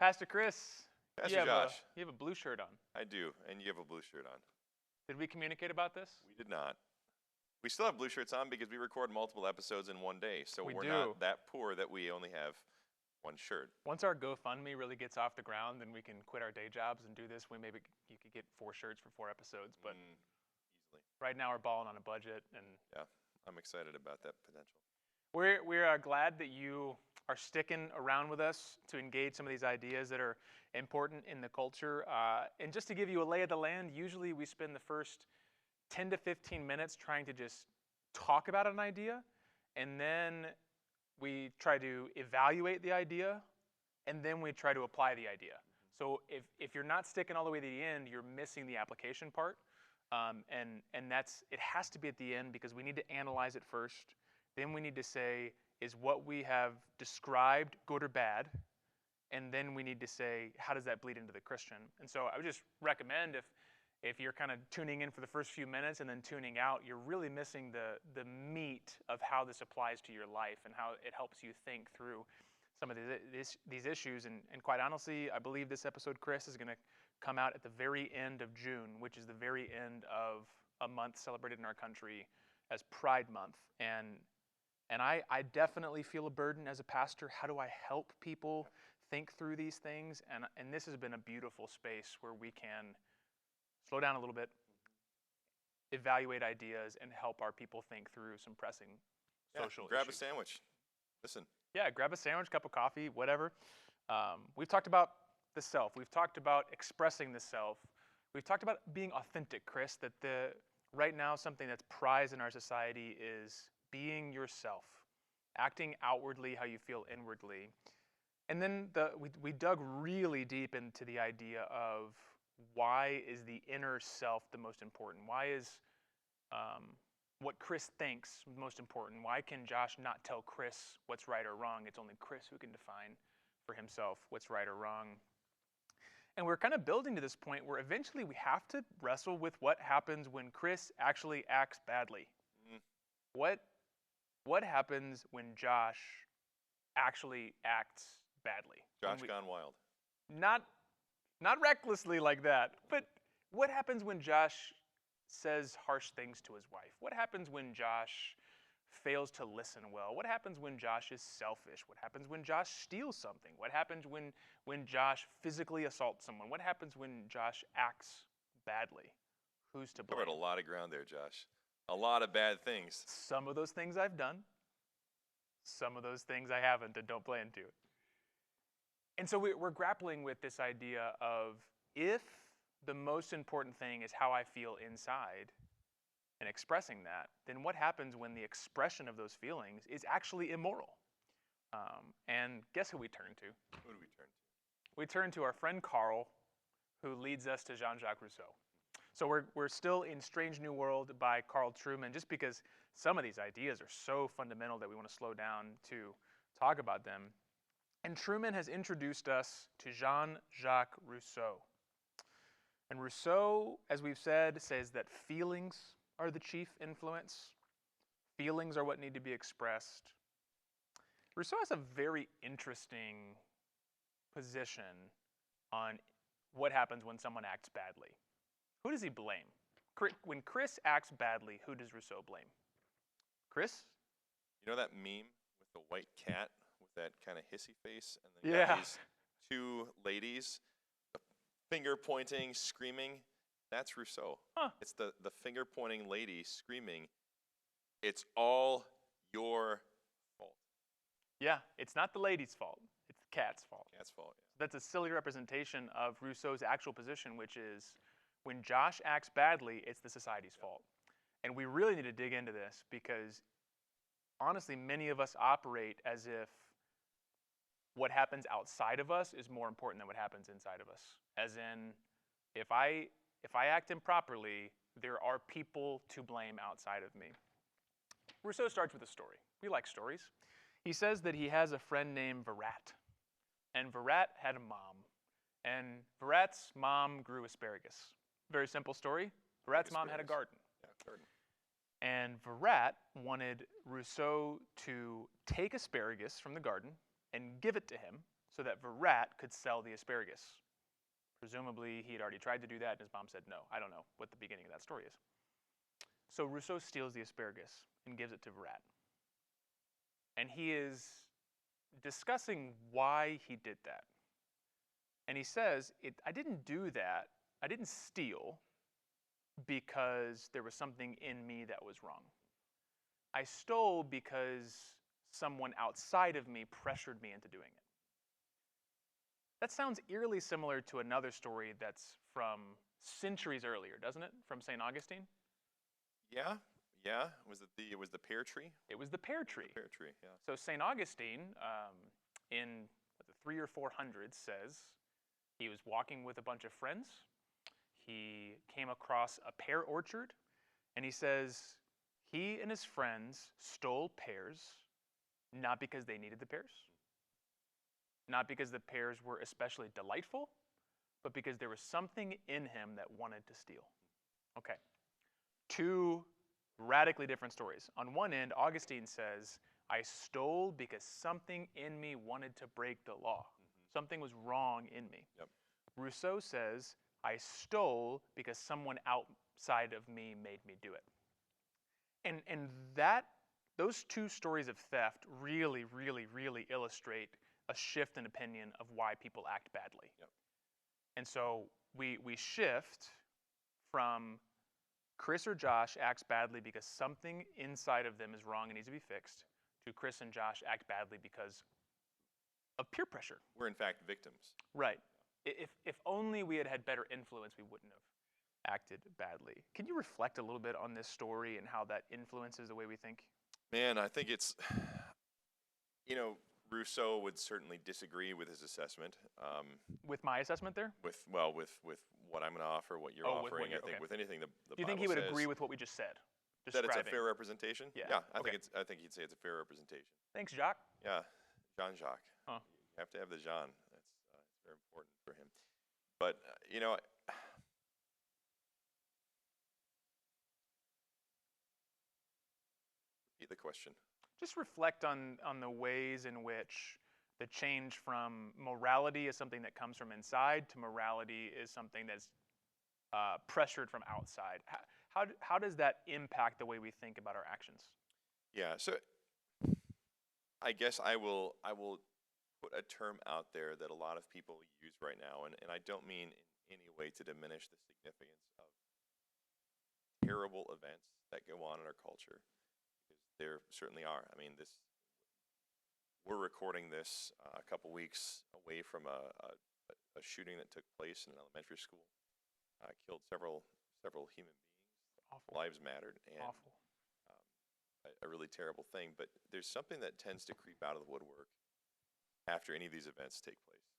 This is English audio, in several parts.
Pastor Chris, Pastor Josh. You have a blue shirt on. I do, and you have a blue shirt on. Did we communicate about this? We did not. We still have blue shirts on because we record multiple episodes in one day, so we're do. not that poor that we only have one shirt. Once our GoFundMe really gets off the ground, then we can quit our day jobs and do this. Maybe you could get 4 shirts for 4 episodes, but Easily. right now we're balling on a budget, and Yeah, I'm excited about that potential. we're glad that you are sticking around with us to engage some of these ideas that are important in the culture. And just to give you a lay of the land, usually we spend the first 10 to 15 minutes trying to just talk about an idea, and then we try to evaluate the idea, and then we try to apply the idea. So if you're not sticking all the way to the end, you're missing the application part. And it has to be at the end because we need to analyze it first. Then we need to say, is what we have described good or bad? And then we need to say, how does that bleed into the Christian? And so I would just recommend if you're kind of tuning in for the first few minutes and then tuning out, you're really missing the meat of how this applies to your life and how it helps you think through some of these issues. And quite honestly, I believe this episode, Chris, is going to come out at the very end of June, which is the very end of a month celebrated in our country as Pride Month. And I definitely feel a burden as a pastor. How do I help people think through these things? And this has been a beautiful space where we can slow down a little bit, evaluate ideas, and help our people think through some pressing social grab issues. a sandwich. Listen. Yeah, grab a sandwich, cup of coffee, whatever. We've talked about the self. We've talked about expressing the self. We've talked about being authentic, Chris, that right now something that's prized in our society is being yourself, acting outwardly how you feel inwardly. And then we dug really deep into the idea of why is the inner self the most important? Why is what Chris thinks most important? Why can Josh not tell Chris what's right or wrong? It's only Chris who can define for himself what's right or wrong. And we're kind of building to this point where eventually we have to wrestle with what happens when Chris actually acts badly. What happens when Josh actually acts badly? Josh gone wild. Not recklessly like that, but what happens when Josh says harsh things to his wife? What happens when Josh fails to listen well? What happens when Josh is selfish? What happens when Josh steals something? What happens when Josh physically assaults someone? What happens when Josh acts badly? Who's to blame? Covered a lot of ground there, Josh. A lot of bad things. Some of those things I've done. Some of those things I haven't and don't plan to. And so we're grappling with this idea of if the most important thing is how I feel inside and expressing that, then what happens when the expression of those feelings is actually immoral? And guess who we turn to? Who do we turn to? We turn to our friend Carl, who leads us to Jean-Jacques Rousseau. So we're still in Strange New World by Carl Trueman, just because some of these ideas are so fundamental that we want to slow down to talk about them. And Trueman has introduced us to Jean-Jacques Rousseau. And Rousseau, as we've said, says that feelings are the chief influence. Feelings are what need to be expressed. Rousseau has a very interesting position on what happens when someone acts badly. Who does he blame? When Chris acts badly, who does Rousseau blame? Chris? You know that meme with the white cat with that kind of hissy face? And then got these 2 ladies, finger pointing, screaming. That's Rousseau. Huh. It's the finger pointing lady screaming, it's all your fault. Yeah, it's not the lady's fault. It's the cat's fault. Cat's fault, yeah. That's a silly representation of Rousseau's actual position, which is when Josh acts badly, it's the society's fault. And we really need to dig into this because, honestly, many of us operate as if what happens outside of us is more important than what happens inside of us. As in, if I act improperly, there are people to blame outside of me. Rousseau starts with a story. We like stories. He says that he has a friend named Virat. And Virat had a mom. And Virat's mom grew asparagus. Very simple story. Virat's mom had a garden. Yeah, garden. And Virat wanted Rousseau to take asparagus from the garden and give it to him so that Virat could sell the asparagus. Presumably, he had already tried to do that, and his mom said no. I don't know what the beginning of that story is. So Rousseau steals the asparagus and gives it to Virat. And he is discussing why he did that. And he says, I didn't do that, I didn't steal because there was something in me that was wrong. I stole because someone outside of me pressured me into doing it. That sounds eerily similar to another story that's from centuries earlier, doesn't it? From St. Augustine? Yeah. It was the pear tree? It was the pear tree. The pear tree, yeah. So St. Augustine, in the 300s or 400s, says he was walking with a bunch of friends. He came across a pear orchard, and he says he and his friends stole pears, not because they needed the pears, not because the pears were especially delightful, but because there was something in him that wanted to steal. Okay, two radically different stories. On one end, Augustine says, I stole because something in me wanted to break the law. Something was wrong in me. Yep. Rousseau says, I stole because someone outside of me made me do it. And those two stories of theft really, really, really illustrate a shift in opinion of why people act badly. Yep. And so we shift from Chris or Josh acts badly because something inside of them is wrong and needs to be fixed, to Chris and Josh act badly because of peer pressure. We're in fact victims. Right. If only we had had better influence, we wouldn't have acted badly. Can you reflect a little bit on this story and how that influences the way we think? Man, I think it's, Rousseau would certainly disagree with his assessment. With my assessment there? With what I'm going to offer, what you're offering. I think with anything the Do you think he would agree with what we just said? That it's a fair representation? Yeah. I think he'd say it's a fair representation. Thanks, Jacques. Yeah, Jacques. Huh. You have to have the Jean. That's very important for him. But repeat the question. Just reflect on the ways in which the change from morality is something that comes from inside to morality is something that's pressured from outside. How does that impact the way we think about our actions? Yeah, so I guess I will put a term out there that a lot of people use right now, and I don't mean in any way to diminish the significance of terrible events that go on in our culture, because there certainly are. I mean, we're recording this a couple weeks away from a shooting that took place in an elementary school. Killed several human beings. Awful. Lives mattered. And, awful. A really terrible thing. But there's something that tends to creep out of the woodwork after any of these events take place,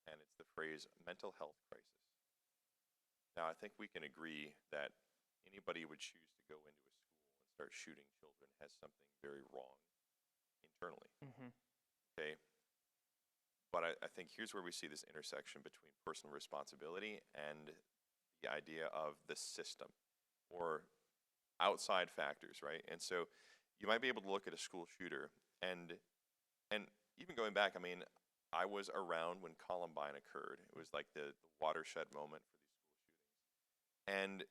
and it's the phrase mental health crisis. Now, I think we can agree that anybody who would choose to go into a school and start shooting children has something very wrong internally. Mm-hmm. Okay? But I think here's where we see this intersection between personal responsibility and the idea of the system or outside factors, right? And so you might be able to look at a school shooter and even going back, I mean, I was around when Columbine occurred. It was like the watershed moment for these school shootings. And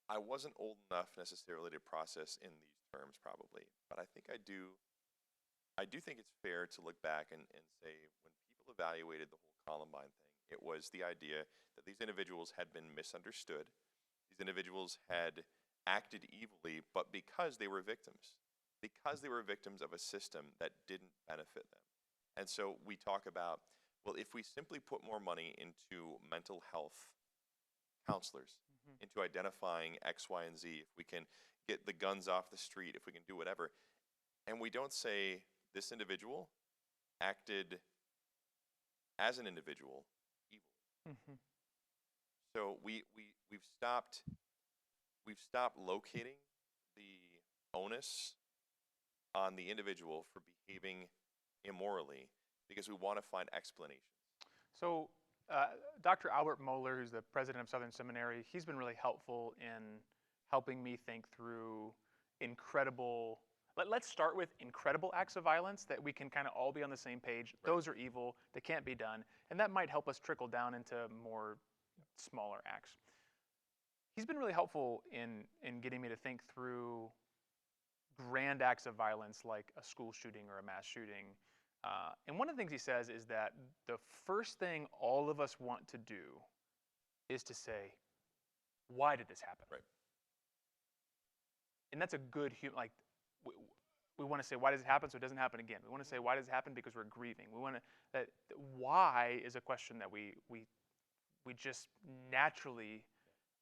I wasn't old enough necessarily to process in these terms probably, but I think I do think it's fair to look back and say when people evaluated the whole Columbine thing, it was the idea that these individuals had been misunderstood. These individuals had acted evilly, but because they were victims of a system that didn't benefit them. And so we talk about, well, if we simply put more money into mental health counselors, into identifying X, Y, and Z, if we can get the guns off the street, if we can do whatever, and we don't say this individual acted as an individual evil. Mm-hmm. So we've stopped locating the onus on the individual for behaving immorally because we want to find explanations. So Dr. Albert Mohler, who's the president of Southern Seminary, he's been really helpful in helping me think through incredible Let's start with incredible acts of violence that we can kind of all be on the same page. Right. Those are evil. They can't be done. And that might help us trickle down into more smaller acts. He's been really helpful in getting me to think through grand acts of violence like a school shooting or a mass shooting. And one of the things he says is that the first thing all of us want to do is to say, why did this happen? Right. And that's a good human, like, we want to say, why does it happen so it doesn't happen again? We want to say, why does it happen because we're grieving? We want to, that why is a question that we just naturally,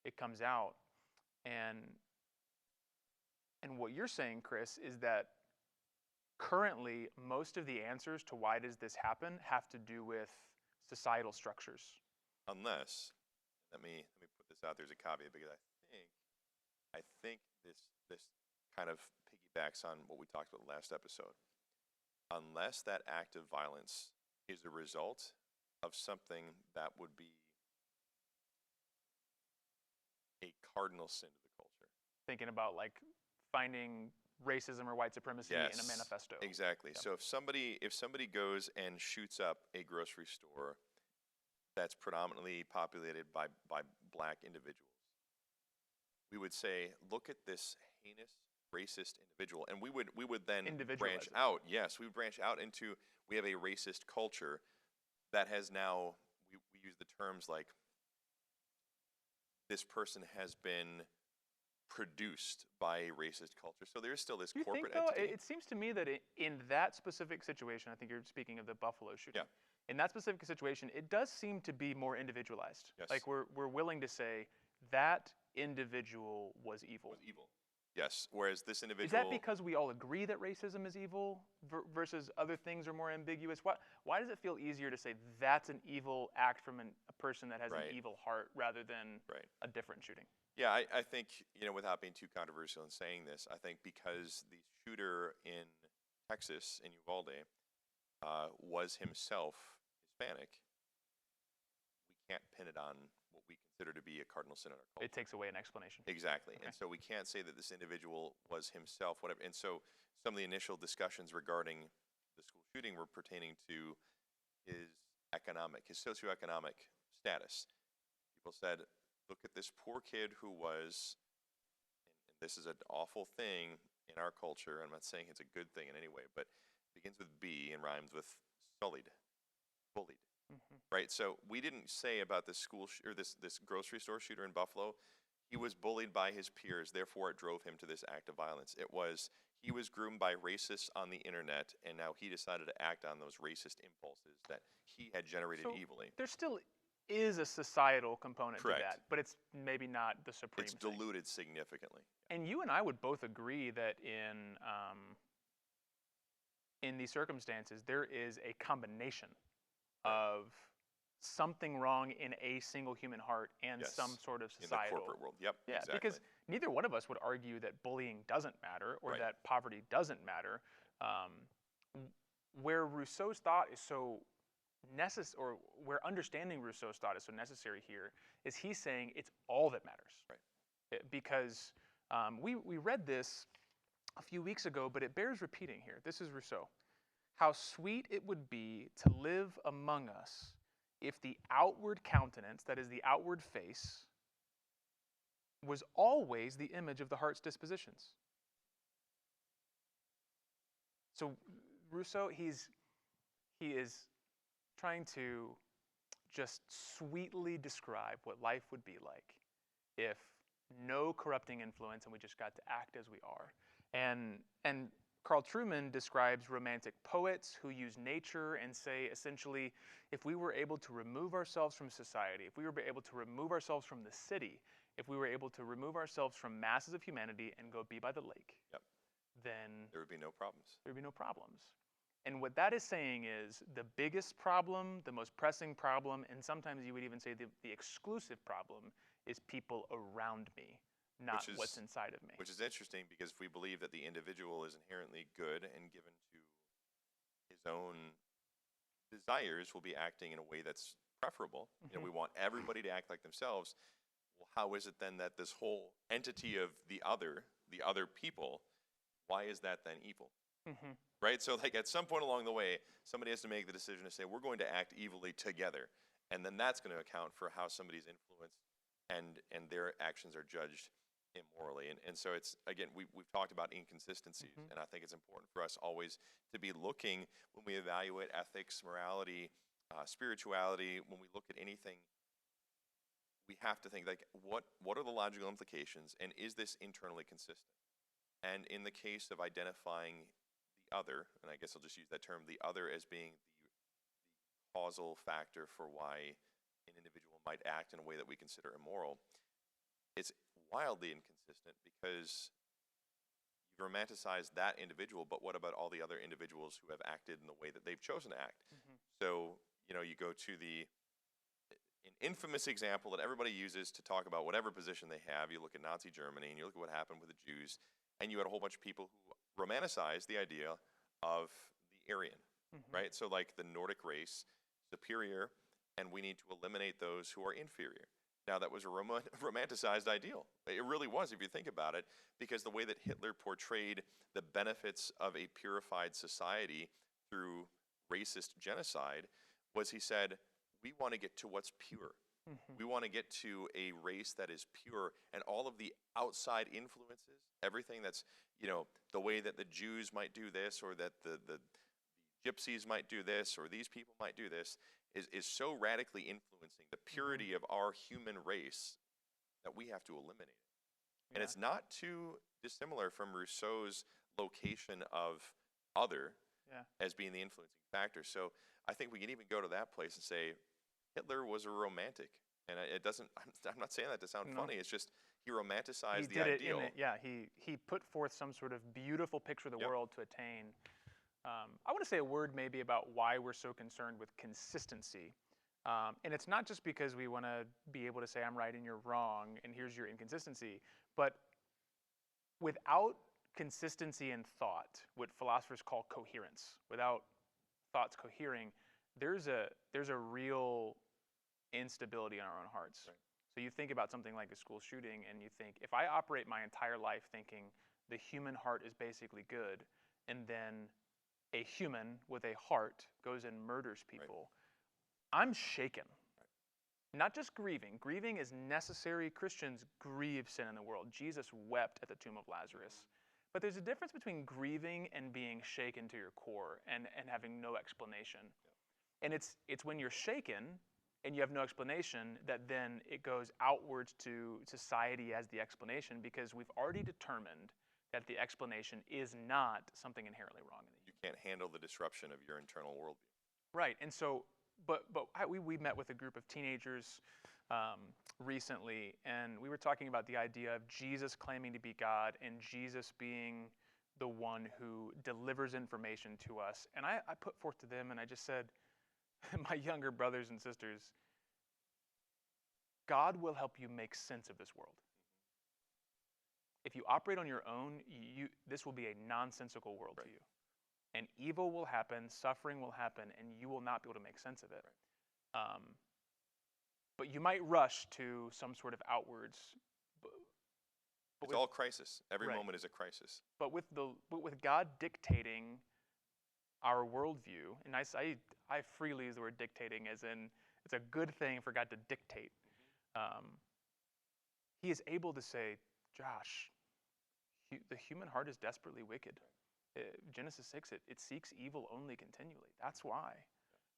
it comes out. And what you're saying, Chris, is that currently most of the answers to why does this happen have to do with societal structures. Unless, let me put this out. There's a caveat because I think this kind of piggybacks on what we talked about in the last episode. Unless that act of violence is a result of something that would be a cardinal sin to the culture. Thinking about like finding racism or white supremacy in a manifesto. Exactly. Yep. So if somebody goes and shoots up a grocery store that's predominantly populated by black individuals, we would say, look at this heinous racist individual, and we would then branch out. Yes, we would branch out into, we have a racist culture that has now, we use the terms like, this person has been produced by a racist culture. So there's still this corporate entity. It seems to me that in that specific situation, I think you're speaking of the Buffalo shooting. Yeah. In that specific situation, it does seem to be more individualized. Yes. Like we're willing to say that individual was evil. Yes. Whereas this individual. Is that because we all agree that racism is evil versus other things are more ambiguous? Why does it feel easier to say that's an evil act from a person that has an evil heart rather than a different shooting? Yeah, I think, without being too controversial in saying this, I think because the shooter in Texas, in Uvalde, was himself Hispanic, we can't pin it on what we consider to be a cardinal sin in our culture. It takes away an explanation. Exactly. Okay. And so we can't say that this individual was himself, whatever. And so some of the initial discussions regarding the school shooting were pertaining to his socioeconomic status. People said, look at this poor kid who was, and this is an awful thing in our culture. I'm not saying it's a good thing in any way, but it begins with B and rhymes with sullied, bullied. Mm-hmm. Right? So we didn't say about this this grocery store shooter in Buffalo, he was bullied by his peers, therefore it drove him to this act of violence. It was, he was groomed by racists on the internet, and now he decided to act on those racist impulses that he had generated evilly. There still is a societal component Correct. to that, but it's maybe not the supreme It's thing. diluted significantly. And you and I would both agree that in these circumstances, there is a combination of something wrong in a single human heart and some sort of societal. In the corporate world, yep, yeah, exactly. Because neither one of us would argue that bullying doesn't matter or that poverty doesn't matter. Where Rousseau's thought is so necessary, or where understanding Rousseau's thought is so necessary here, is he's saying it's all that matters. Right. Because we read this a few weeks ago, but it bears repeating here. This is Rousseau. How sweet it would be to live among us if the outward countenance, that is the outward face, was always the image of the heart's dispositions. So Rousseau, he is trying to just sweetly describe what life would be like if no corrupting influence and we just got to act as we are. And Carl Trueman describes romantic poets who use nature and say, essentially, if we were able to remove ourselves from society, if we were able to remove ourselves from the city, if we were able to remove ourselves from masses of humanity and go be by the lake, then there would be no problems. There would be no problems. And what that is saying is the biggest problem, the most pressing problem, and sometimes you would even say the exclusive problem is people around me, not what's inside of me. Which is interesting because if we believe that the individual is inherently good and given to his own desires, will be acting in a way that's preferable. We want everybody to act like themselves. Well, how is it then that this whole entity of the other people, why is that then evil? Mm-hmm. Right? So like at some point along the way, somebody has to make the decision to say, we're going to act evilly together. And then that's going to account for how somebody's influenced and their actions are judged immorally. And so it's, again, we've talked about inconsistencies. Mm-hmm. And I think it's important for us always to be looking when we evaluate ethics, morality, spirituality, when we look at anything, we have to think like, what are the logical implications, and is this internally consistent? And in the case of identifying the other, and I guess I'll just use that term, the other as being the causal factor for why an individual might act in a way that we consider immoral, it's wildly inconsistent because you've romanticized that individual, but what about all the other individuals who have acted in the way that they've chosen to act? Mm-hmm. So, you go to an infamous example that everybody uses to talk about whatever position they have. You look at Nazi Germany, and you look at what happened with the Jews, and you had a whole bunch of people who romanticized the idea of the Aryan, Mm-hmm. right? So like the Nordic race, superior, and we need to eliminate those who are inferior. Now that was a romanticized ideal. It really was, if you think about it, because the way that Hitler portrayed the benefits of a purified society through racist genocide was, he said, we want to get to what's pure. Mm-hmm. We want to get to a race that is pure, and all of the outside influences, everything that's, the way that the Jews might do this, or that the gypsies might do this, or these people might do this, is so radically influencing the purity of our human race that we have to eliminate it. And Yeah. it's not too dissimilar from Rousseau's location of other Yeah. as being the influencing factor. So I think we can even go to that place and say Hitler was a romantic. And it doesn't, I'm not saying that to sound No. funny, it's just he romanticized He the did it ideal. he put forth some sort of beautiful picture of the Yep. world to attain. I want to say a word maybe about why we're so concerned with consistency. And it's not just because we want to be able to say, I'm right and you're wrong, and here's your inconsistency. But without consistency in thought, what philosophers call coherence, without thoughts cohering, there's a real instability in our own hearts. Right. So you think about something like a school shooting, and you think, if I operate my entire life thinking the human heart is basically good, and then a human with a heart goes and murders people, right, I'm shaken. Right. Not just grieving. Grieving is necessary. Christians grieve sin in the world. Jesus wept at the tomb of Lazarus. But there's a difference between grieving and being shaken to your core and having no explanation. Yeah. And it's when you're shaken and you have no explanation that then it goes outwards to society as the explanation, because we've already determined that the explanation is not something inherently wrong in the You can't handle the disruption of your internal worldview. Right, and so, but we met with a group of teenagers recently, and we were talking about the idea of Jesus claiming to be God and Jesus being the one who delivers information to us. And I put forth to them, and I just said, my younger brothers and sisters, God will help you make sense of this world. If you operate on your own, this will be a nonsensical world to you. And evil will happen, suffering will happen, and you will not be able to make sense of it. Right. But you might rush to some sort of outwards. It's all crisis. Every right. moment is a crisis. But with God dictating our worldview, and I freely use the word dictating as in it's a good thing for God to dictate. He is able to say, Josh, the human heart is desperately wicked. Genesis 6, it seeks evil only continually. That's why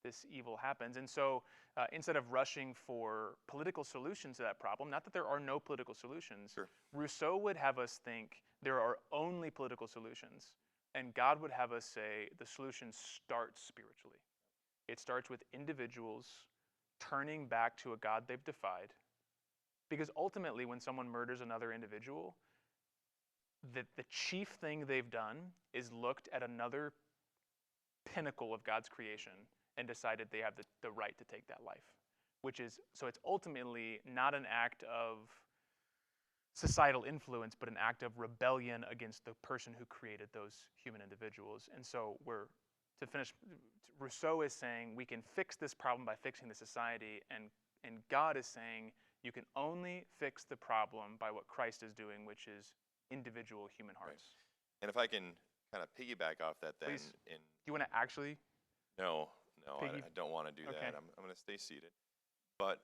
this evil happens. And so instead of rushing for political solutions to that problem, not that there are no political solutions, sure, Rousseau would have us think there are only political solutions, and God would have us say the solution starts spiritually. It starts with individuals turning back to a God they've defied, because ultimately when someone murders another individual, the chief thing they've done is looked at another pinnacle of God's creation and decided they have the right to take that life. So it's ultimately not an act of societal influence, but an act of rebellion against the person who created those human individuals. And so to finish, Rousseau is saying we can fix this problem by fixing the society, and God is saying you can only fix the problem by what Christ is doing, which is individual human hearts. And if I can kind of piggyback off that, then Please. Do you want to actually? no, I Piggy- don't want to do Okay. that. I'm going to stay seated. But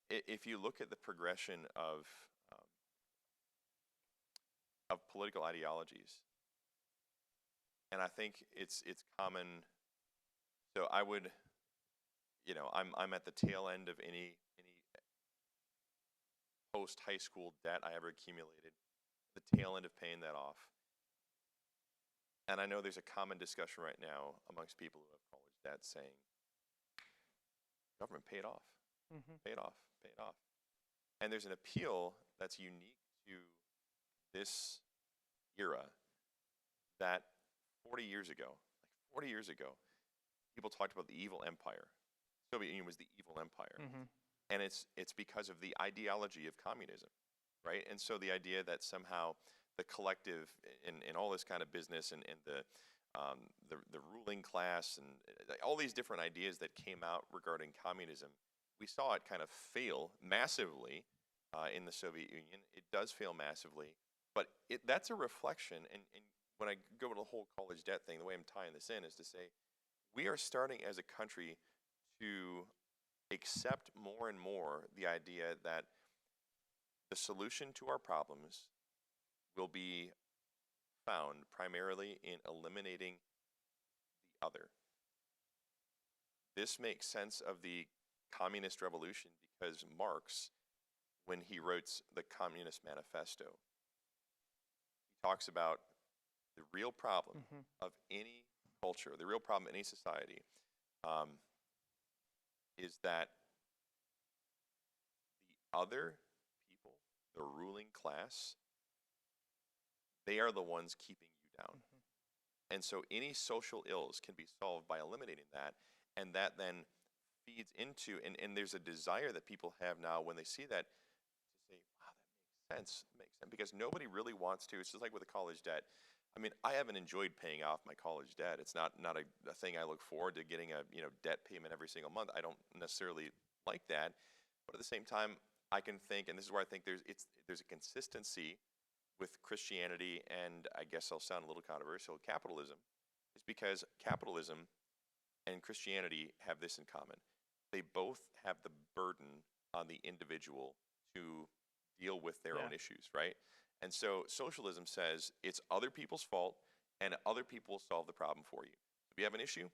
if you look at the progression of political ideologies, and I think it's common. So I would, I'm at the tail end of any post high school debt I ever accumulated, the tail end of paying that off. And I know there's a common discussion right now amongst people who have college debt saying, government paid off, paid off, paid off. And there's an appeal that's unique to this era that 40 years ago, people talked about the evil empire. Soviet Union was the evil empire. And it's because of the ideology of communism, right? And so the idea that somehow the collective in all this kind of business and the ruling class and all these different ideas that came out regarding communism, we saw it kind of fail massively in the Soviet Union. It does fail massively, but that's a reflection. And when I go to the whole college debt thing, the way I'm tying this in is to say we are starting as a country to accept more and more the idea that the solution to our problems will be found primarily in eliminating the other. This makes sense of the communist revolution because Marx, when he wrote the Communist Manifesto, he talks about the real problem of any culture, the real problem in any society, is that the other people, the ruling class, they are the ones keeping you down. And so any social ills can be solved by eliminating that, and that then feeds into, and there's a desire that people have now when they see that to say, wow, that makes sense, because nobody really wants to. It's just like with a college debt. I mean, I haven't enjoyed paying off my college debt. It's not a thing I look forward to, getting a debt payment every single month. I don't necessarily like that, but at the same time, I can think, and this is where I think there's a consistency with Christianity, and I guess I'll sound a little controversial, capitalism, is because capitalism and Christianity have this in common. They both have the burden on the individual to deal with their own issues, right? And so socialism says it's other people's fault, and other people will solve the problem for you. If you have an issue,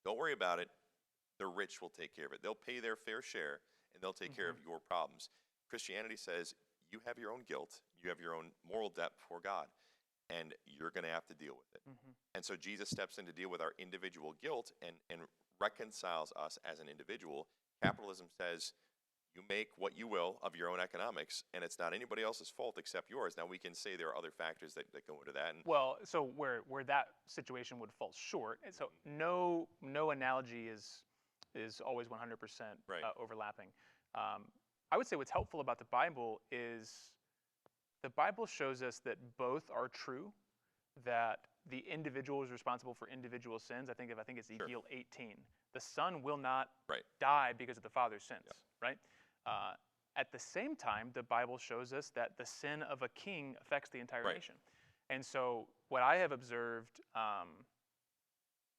don't worry about it. The rich will take care of it. They'll pay their fair share, and they'll take care of your problems. Christianity says you have your own guilt, you have your own moral debt before God, and you're going to have to deal with it. And so Jesus steps in to deal with our individual guilt and reconciles us as an individual. Capitalism says you make what you will of your own economics, and it's not anybody else's fault except yours. Now, we can say there are other factors that go into that. And well, so where that situation would fall short, and so no analogy is always 100% Right. Overlapping. I would say what's helpful about the Bible is the Bible shows us that both are true, that the individual is responsible for individual sins. I think it's Ezekiel 18. The son will not die because of the father's sins, right? At the same time, the Bible shows us that the sin of a king affects the entire nation. And so what I have observed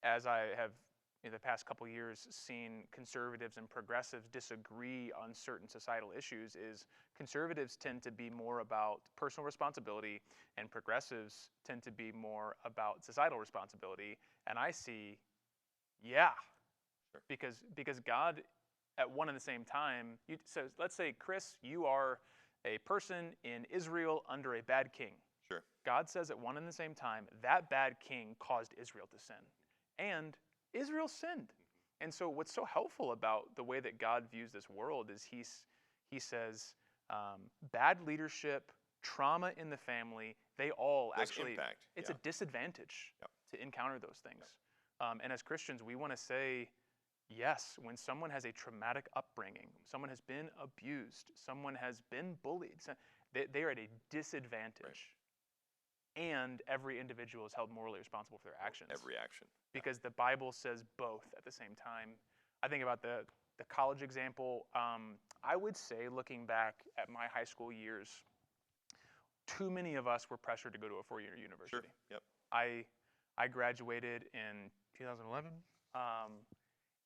as I have in the past couple years seen conservatives and progressives disagree on certain societal issues is conservatives tend to be more about personal responsibility and progressives tend to be more about societal responsibility. And I see, because God at one and the same time, so let's say, Chris, you are a person in Israel under a bad king. Sure. God says at one and the same time, that bad king caused Israel to sin. And Israel sinned. And so what's so helpful about the way that God views this world is he says bad leadership, trauma in the family, they all Those actually, impact. it's a disadvantage to encounter those things. And as Christians, we want to say, yes, when someone has a traumatic upbringing, someone has been abused, someone has been bullied, they are at a disadvantage. And every individual is held morally responsible for their actions. Every action. Because the Bible says both at the same time. I think about the college example. I would say, looking back at my high school years, too many of us were pressured to go to a four-year Sure. university. Yep. I graduated in 2011,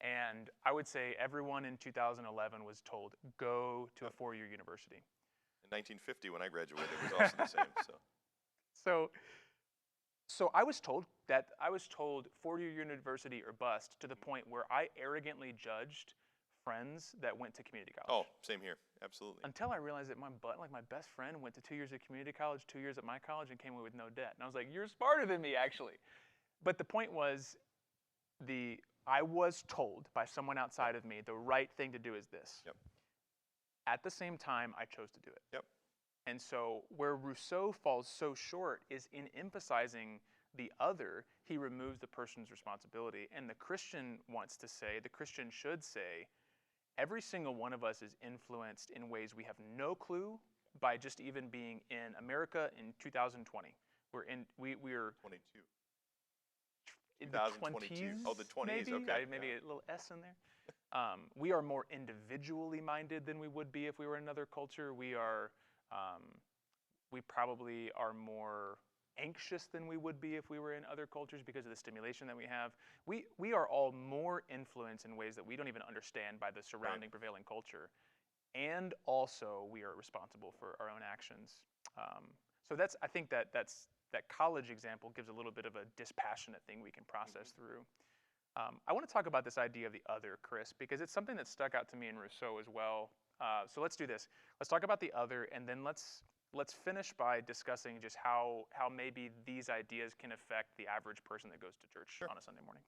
and I would say everyone in 2011 was told, go to a four-year university. In 1950, when I graduated, it was also the same. So So I was told four-year university or bust, to the point where I arrogantly judged friends that went to community college. oh, same here. Absolutely. Until I realized that my best friend went to 2 years of community college, 2 years at my college, and came away with no debt. And I was like, you're smarter than me, actually. But the point was, I was told by someone outside of me, the right thing to do is this. Yep. At the same time, I chose to do it. Yep. And so where Rousseau falls so short is in emphasizing the other, he removes the person's responsibility. And the Christian should say, every single one of us is influenced in ways we have no clue by just even being in America in 2020. We're 22. in the 2022. 20s. Oh, the 20s. Maybe, Okay. maybe a little S in there. We are more individually minded than we would be if we were in another culture. We probably are more anxious than we would be if we were in other cultures because of the stimulation that we have. We are all more influenced in ways that we don't even understand by the surrounding prevailing culture. And also, we are responsible for our own actions. So I think that college example gives a little bit of a dispassionate thing we can process through. I want to talk about this idea of the other, Chris, because it's something that stuck out to me in Rousseau as well. So let's do this. Let's talk about the other, and then let's finish by discussing just how maybe these ideas can affect the average person that goes to church on a Sunday morning.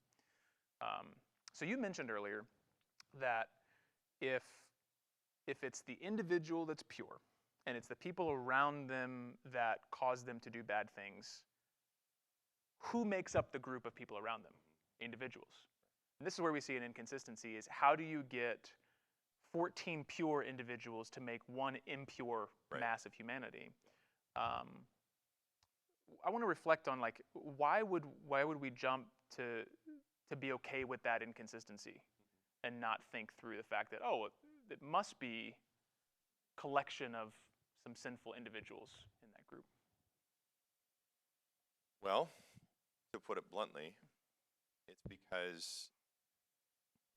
So you mentioned earlier that if it's the individual that's pure, and it's the people around them that cause them to do bad things, who makes up the group of people around them? Individuals. And this is where we see an inconsistency, is how do you get 14 pure individuals to make one impure mass of humanity? I want to reflect on, like, why would we jump to be okay with that inconsistency and not think through the fact that, oh, it must be collection of some sinful individuals in that group? Well, to put it bluntly, it's because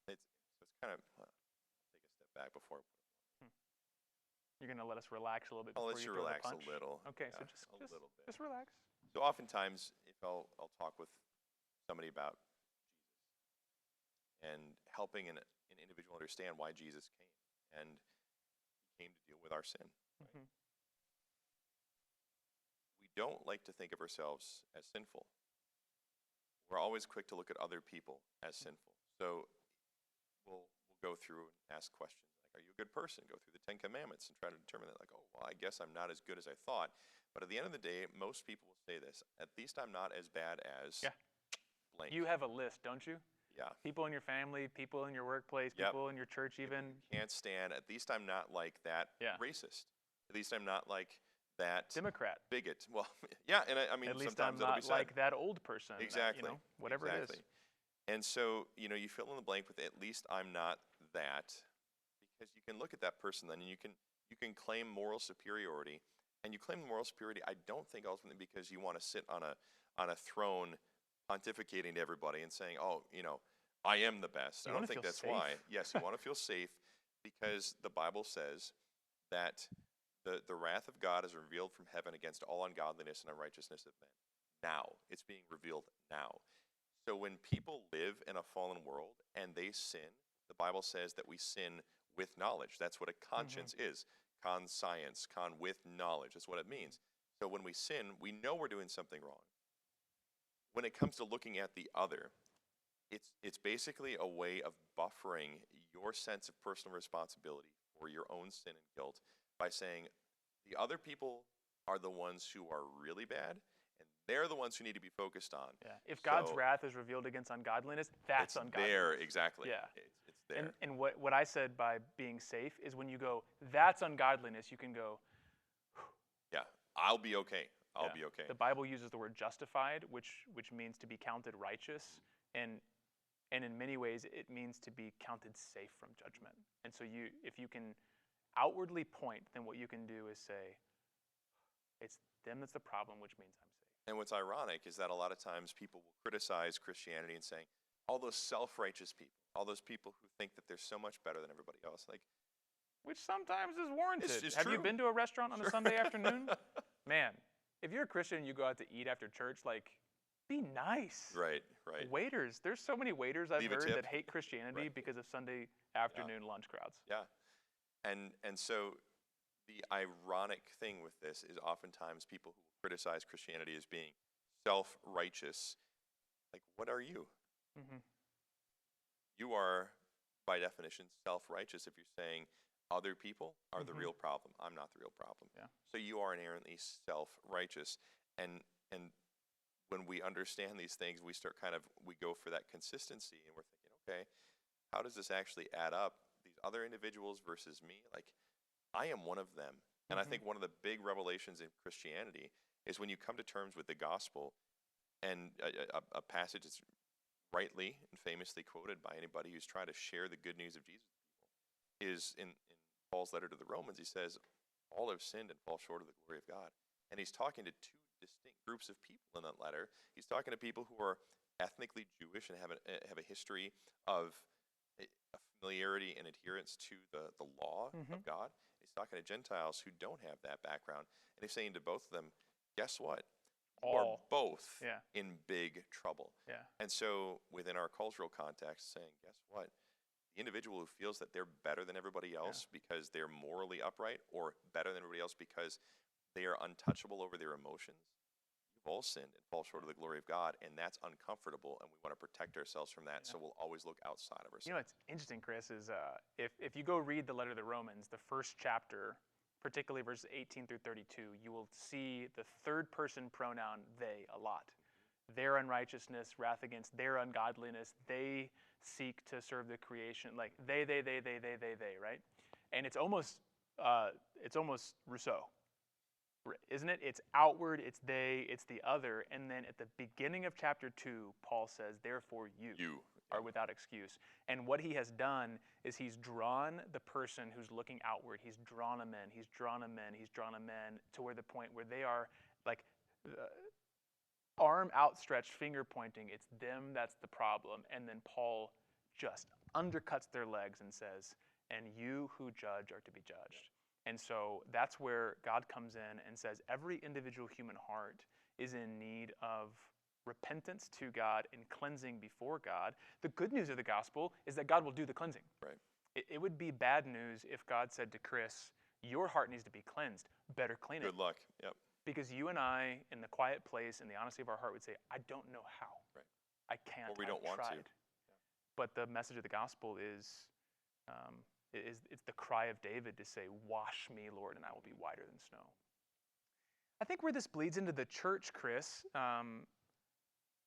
it's kind of take a step back before. You're gonna let us relax a little bit I'll before let you you throw relax the punch? a little. Okay, yeah, so just a little bit. just relax. So oftentimes, if I'll talk with somebody about Jesus and helping an individual understand why Jesus came, and he came to deal with our sin. Right? Mm-hmm. We don't like to think of ourselves as sinful. We're always quick to look at other people as sinful. So we'll go through and ask questions like, are you a good person? Go through the 10 Commandments and try to determine that, like, oh, well, I guess I'm not as good as I thought. But at the end of the day, most people will say this, at least I'm not as bad as blank. You have a list, don't you? Yeah. People in your family, people in your workplace, people in your church even. Can't stand, at least I'm not like that racist. At least I'm not like that Democrat. Bigot. Well, yeah, and I mean, at least sometimes I'm it'll not be said. like that old person. Exactly. That, whatever it is. And so, you fill in the blank with at least I'm not that, because you can look at that person then and you can claim moral superiority. And you claim moral superiority, I don't think ultimately because you want to sit on a throne pontificating to everybody and saying, oh, I am the best. I don't think that's why. Yes, you want to feel safe because the Bible says that the wrath of God is revealed from heaven against all ungodliness and unrighteousness of men. Now. It's being revealed now. So when people live in a fallen world and they sin, the Bible says that we sin with knowledge. That's what a conscience is. Conscience, with knowledge. That's what it means. So when we sin, we know we're doing something wrong. When it comes to looking at the other, it's basically a way of buffering your sense of personal responsibility for your own sin and guilt by saying the other people are the ones who are really bad, and they're the ones who need to be focused on. Yeah. If God's wrath is revealed against ungodliness, that's ungodliness. There, exactly. Yeah. It's there. And what I said by being safe is when you go, that's ungodliness, you can go, yeah, I'll be okay. I'll be okay. The Bible uses the word justified, which means to be counted righteous, and in many ways it means to be counted safe from judgment. And so if you can outwardly point, then what you can do is say, It's them that's the problem, which means I'm safe. And what's ironic is that a lot of times people will criticize Christianity and saying, all those self-righteous people, all those people who think that they're so much better than everybody else. Like, Which sometimes is warranted. it's Have you true. been to a restaurant on a Sure. Sunday afternoon? Man, if you're a Christian and you go out to eat after church, like, be nice. Right. Waiters, there's so many waiters I've Leave a heard tip. that hate Christianity Right. because of Sunday afternoon lunch crowds. Yeah. And so the ironic thing with this is oftentimes people who criticize Christianity as being self-righteous, like, what are you? Mm-hmm. You are, by definition, self-righteous if you're saying other people are the real problem. I'm not the real problem. Yeah. So you are inherently self-righteous. And when we understand these things, we go for that consistency, and we're thinking, okay, how does this actually add up? These other individuals versus me, like, I am one of them. And I think one of the big revelations in Christianity is when you come to terms with the gospel, and a passage that's rightly and famously quoted by anybody who's trying to share the good news of Jesus is in Paul's letter to the Romans. He says, all have sinned and fall short of the glory of God. And he's talking to two distinct groups of people in that letter. He's talking to people who are ethnically Jewish and have a history of a familiarity and adherence to the law of God. He's talking to Gentiles who don't have that background. And he's saying to both of them, guess what? You are both in big trouble. Yeah. And so within our cultural context, saying, guess what? The individual who feels that they're better than everybody else because they're morally upright, or better than everybody else because they are untouchable over their emotions, you've all sinned and fall short of the glory of God, and that's uncomfortable, and we want to protect ourselves from that, so we'll always look outside of ourselves. You know what's interesting, Chris, is if you go read the letter to the Romans, the first chapter, particularly verses 18 through 32, you will see the third person pronoun they a lot. Their unrighteousness, wrath against their ungodliness, they seek to serve the creation, like they, right? And it's almost Rousseau, isn't it? It's outward, it's they, it's the other. And then at the beginning of chapter 2, Paul says, therefore you are without excuse. And what he has done is he's drawn the person who's looking outward. He's drawn them in. He's drawn them in. He's drawn them in to where the point where they are like arm outstretched, finger pointing. It's them that's the problem. And then Paul just undercuts their legs and says, and you who judge are to be judged. And so that's where God comes in and says every individual human heart is in need of repentance to God and cleansing before God. The good news of the gospel is that God will do the cleansing. Right. It would be bad news if God said to Chris, your heart needs to be cleansed. Better clean it. Good luck. Yep. Because you and I, in the quiet place, in the honesty of our heart, would say, I don't know how. Right. I can't. Or we don't want to. Yeah. But the message of the gospel is it's the cry of David to say, wash me, Lord, and I will be whiter than snow. I think where this bleeds into the church, Chris,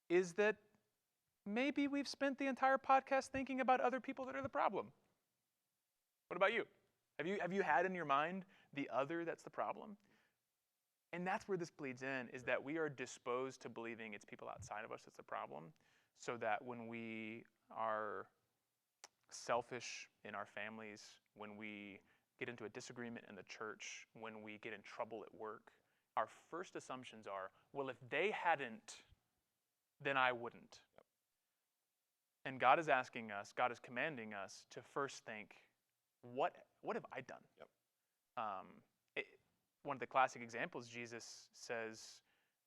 is that maybe we've spent the entire podcast thinking about other people that are the problem. What about you? Have you had in your mind the other that's the problem? And that's where this bleeds in, is that we are disposed to believing it's people outside of us that's the problem, so that when we are selfish in our families, when we get into a disagreement in the church, when we get in trouble at work, our first assumptions are, well, if they hadn't, then I wouldn't. Yep. And God is asking us, God is commanding us to first think, what have I done? Yep. One of the classic examples, Jesus says,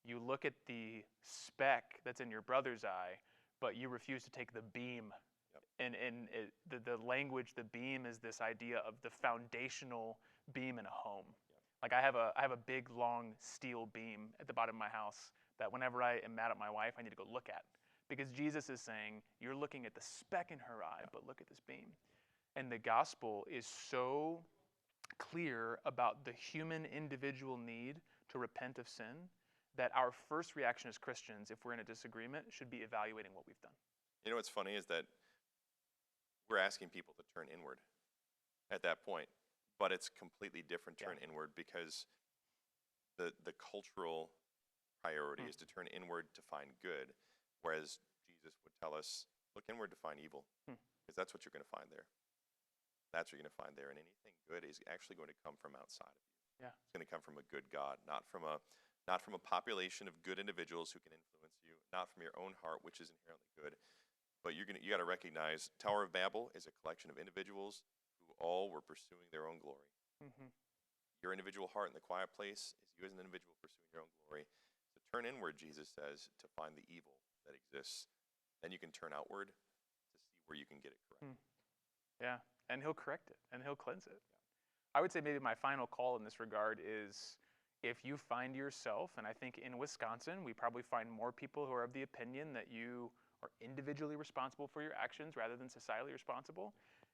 you look at the speck that's in your brother's eye, but you refuse to take the beam. Yep. And the language, the beam, is this idea of the foundational beam in a home. Yep. Like I have a big, long steel beam at the bottom of my house that whenever I am mad at my wife, I need to go look at. Because Jesus is saying, you're looking at the speck in her eye, but look at this beam. And the gospel is so clear about the human individual need to repent of sin that our first reaction as Christians, if we're in a disagreement, should be evaluating what we've done. You know what's funny is that we're asking people to turn inward at that point, but it's completely different turn inward, because the cultural priority is to turn inward to find good, whereas Jesus would tell us, look inward to find evil, because that's what you're going to find there. That's what you're going to find there, and anything good is actually going to come from outside of you. Yeah. It's going to come from a good God, not from a population of good individuals who can influence you, not from your own heart, which is inherently good. But you got to recognize Tower of Babel is a collection of individuals who all were pursuing their own glory. Mm-hmm. Your individual heart in the quiet place is you as an individual pursuing your own glory. So turn inward, Jesus says, to find the evil that exists. Then you can turn outward to see where you can get it correct. Yeah, and he'll correct it, and he'll cleanse it. I would say maybe my final call in this regard is if you find yourself, and I think in Wisconsin, we probably find more people who are of the opinion that you are individually responsible for your actions rather than societally responsible.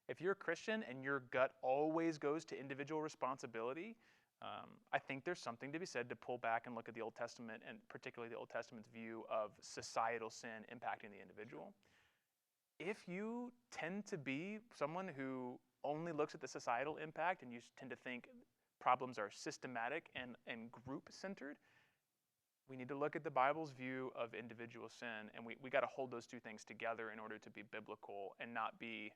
If you're a Christian and your gut always goes to individual responsibility, I think there's something to be said to pull back and look at the Old Testament, and particularly the Old Testament's view of societal sin impacting the individual. If you tend to be someone who only looks at the societal impact and you tend to think problems are systematic and group-centered, we need to look at the Bible's view of individual sin, and we got to hold those two things together in order to be biblical and not be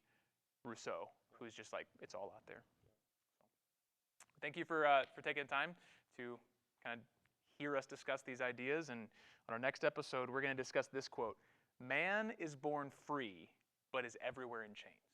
Rousseau, who's just like, it's all out there. Thank you for taking time to kind of hear us discuss these ideas. And on our next episode, we're going to discuss this quote: "Man is born free, but is everywhere in chains."